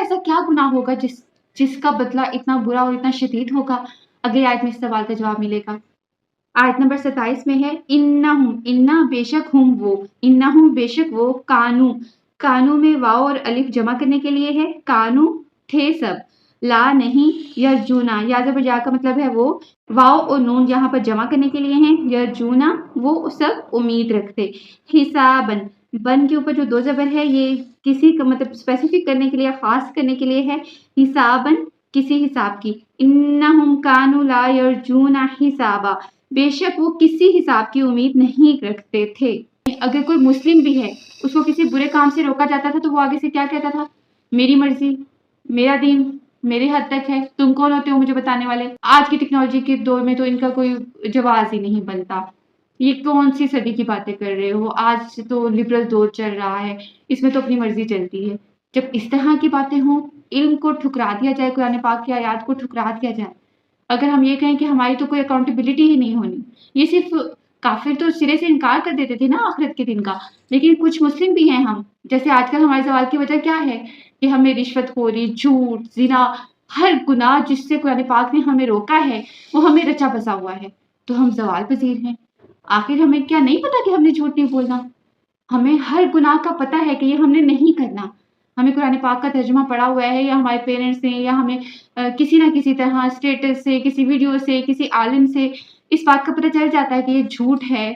ऐसा क्या गुनाह होगा जिसका बदला इतना बुरा और इतना शदीद होगा? अगली आयत में इस सवाल का जवाब मिलेगा। आयत नंबर 27 में है इन्नहुम, इन्ना बेशक हुम वो, इन्नहुम बेशक वो, कानू, कानू में वाव और अलिफ जमा करने के लिए है, कानू थे सब, ला नहीं, यरजूना, या ज़बर जा का मतलब है वो, वाव और नून यहाँ पर जमा करने के लिए हैं, यरजूना वो सब उम्मीद रखते, हिसाबन, बन के ऊपर जो दो ज़बर है ये किसी का मतलब स्पेसिफिक करने के लिए, खास करने के लिए है, हिसाबन किसी हिसाब की, इन्नहुम कानू ला यरजूना हिसाबा, बेशक वो किसी हिसाब की उम्मीद नहीं रखते थे। अगर कोई मुस्लिम भी है, उसको किसी बुरे काम से रोका जाता था तो वो आगे से क्या कहता था? मेरी मर्जी, मेरा दीन मेरे हद तक है, तुम कौन होते हो मुझे बताने वाले? आज की टेक्नोलॉजी के दौर में तो इनका कोई जवाब ही नहीं बनता। ये कौन सी सदी की बातें कर रहे हो? आज तो लिबरल दौर चल रहा है, इसमें तो अपनी मर्जी चलती है। जब इस तरह की बातें हों, इल्म को ठुकरा दिया जाए, कुरान पाक की आयत को ठुकरा दिया जाए, अगर हम ये कहें कि हमारी तो कोई अकाउंटेबिलिटी ही नहीं होनी, ये सिर्फ काफिर तो सिरे से इनकार कर देते थे ना आखिरत के दिन का, लेकिन कुछ मुस्लिम भी हैं हम, जैसे आजकल हमारे सवाल की वजह क्या है कि हमें रिश्वतखोरी, झूठ, जिना, हर गुनाह जिससे कुरान पाक ने हमें रोका है वो हमें रचा बसा हुआ है, तो हम सवाल पजीर हैं। आखिर हमें क्या नहीं पता कि हमने झूठ नहीं बोलना? हमें हर गुनाह का पता है कि ये हमने नहीं करना। हमें कुरान पाक का तर्जुमा पढ़ा हुआ है, या हमारे पेरेंट्स ने, या हमें किसी ना किसी तरह स्टेटस से, किसी वीडियो से, किसी आलिम से इस बात का पता चल जाता है कि ये झूठ है,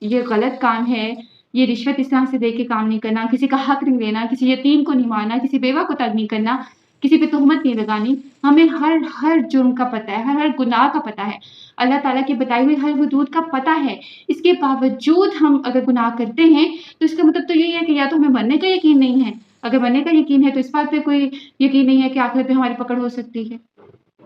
ये गलत काम है, ये रिश्वत इस तरह से दे के काम नहीं करना, किसी का हक नहीं लेना, किसी यतीम को नहीं मारना, किसी बेवा को तंग नहीं करना, किसी पे तोहमत नहीं लगानी। हमें हर जुर्म का पता है, हर गुनाह का पता है, अल्लाह ताला की बताई हुई हर हुदूद का पता है। इसके बावजूद हम अगर गुनाह करते हैं तो इसका मतलब तो यही है कि या तो हमें मरने का यकीन नहीं है, अगर मरने का यकीन है तो इस बात पे कोई यकीन नहीं है कि आखिरत में हमारी पकड़ हो सकती है।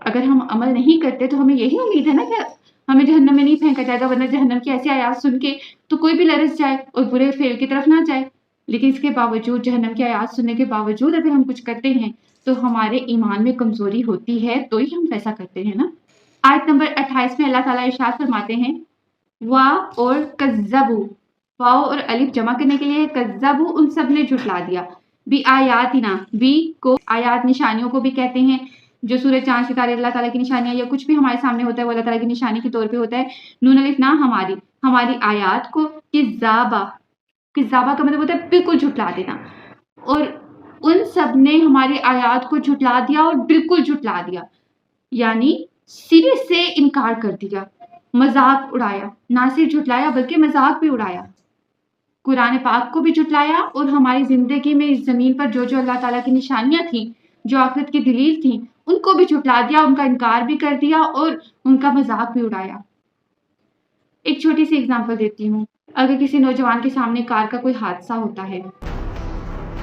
अगर हम अमल नहीं करते तो हमें यही उम्मीद है ना कि हमें जहन्नम में नहीं फेंका जाएगा, वरना जहन्नम की ऐसी आयात सुन के तो कोई भी लरस जाए और बुरे फेल की तरफ ना जाए। लेकिन इसके बावजूद, जहन्नम की आयात सुनने के बावजूद अगर हम कुछ करते हैं तो हमारे ईमान में कमजोरी होती है, तो ही हम वैसा करते हैं ना। आयत नंबर 28 में अल्लाह ताला इरशाद फरमाते हैं वा और कज़्ज़बू, वाव और अलिफ जमा करने के लिए कज़्ज़बू, उन सब ने झुठला दिया, बी आयातिना, बी को आयात निशानियों को भी कहते हैं, जो सूरज चांद सितारे अल्लाह ताला की निशानियां या कुछ भी हमारे सामने होता है वो अल्लाह ताला की निशानी के तौर पे होता है। नून अलिफ ना हमारी आयात को किज़्ज़ाबा, किज़्ज़ाबा का मतलब होता है बिल्कुल झुठला देना, और उन सब ने हमारी आयात को झुठला दिया और बिल्कुल झुठला दिया, यानी सिरे से इनकार कर दिया, मजाक उड़ाया, ना सिर्फ झुठलाया बल्कि मजाक भी उड़ाया, कुरान पाक को भी झुठलाया और हमारी जिंदगी में इस जमीन पर जो जो अल्लाह ताला की निशानियां थी, जो आखिरत की दलील थी, उनको भी झुठला दिया, उनका इनकार भी कर दिया और उनका मजाक भी उड़ाया। एक छोटी सी एग्जांपल देती हूँ। अगर किसी नौजवान के सामने कार का कोई हादसा होता है,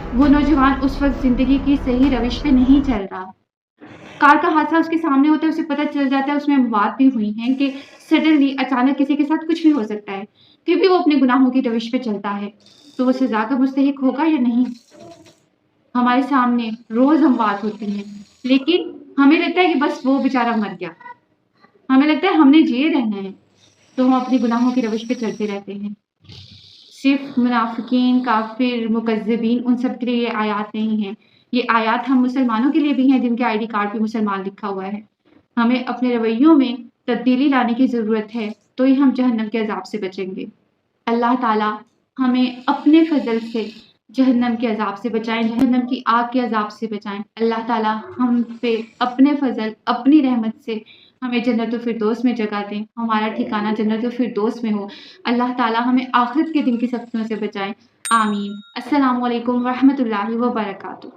वो नौजवान उस वक्त जिंदगी की सही रविश पे नहीं चल रहा, कार का हादसा उसके सामने होता है, उसे पता चल जाता है, उसमें बात भी हुई है कि सडनली अचानक किसी के साथ कुछ भी हो सकता है, फिर भी वो अपने गुनाहों की रविश पे चलता है, तो वो सजा का मुस्तहिक होगा या नहीं? हमारे सामने रोज हम बात होती हैं, लेकिन हमें लगता है कि बस वो बेचारा मर गया, हमें लगता है हमने जिए रहना है, तो हम अपनी गुनाहों की रविश पे चलते रहते हैं। सिर्फ मुनाफिकीन, काफिर, मुकज़्ज़बीन उन सब के लिए ये आयात नहीं है, ये आयात हम मुसलमानों के लिए भी हैं जिनके आईडी कार्ड पे मुसलमान लिखा हुआ है। हमें अपने रवैयों में तब्दीली लाने की ज़रूरत है, तो ही हम जहन्नम के अजाब से बचेंगे। अल्लाह ताला हमें अपने फजल से जहन्नम के अजाब से बचाएं, जहन्नम की आग के अजाब से बचाएं। अल्लाह ताला हम पे अपने फजल, अपनी रहमत से हमें जन्नतुल फिरदौस में जगह दें, हमारा ठिकाना जन्नतुल फिरदौस में हो। अल्लाह ताला हमें आखिरत के दिन की सख्तियों से बचाएं। आमीन। अस्सलामु अलैकुम वरहमतुल्लाहि व बरकातुहू।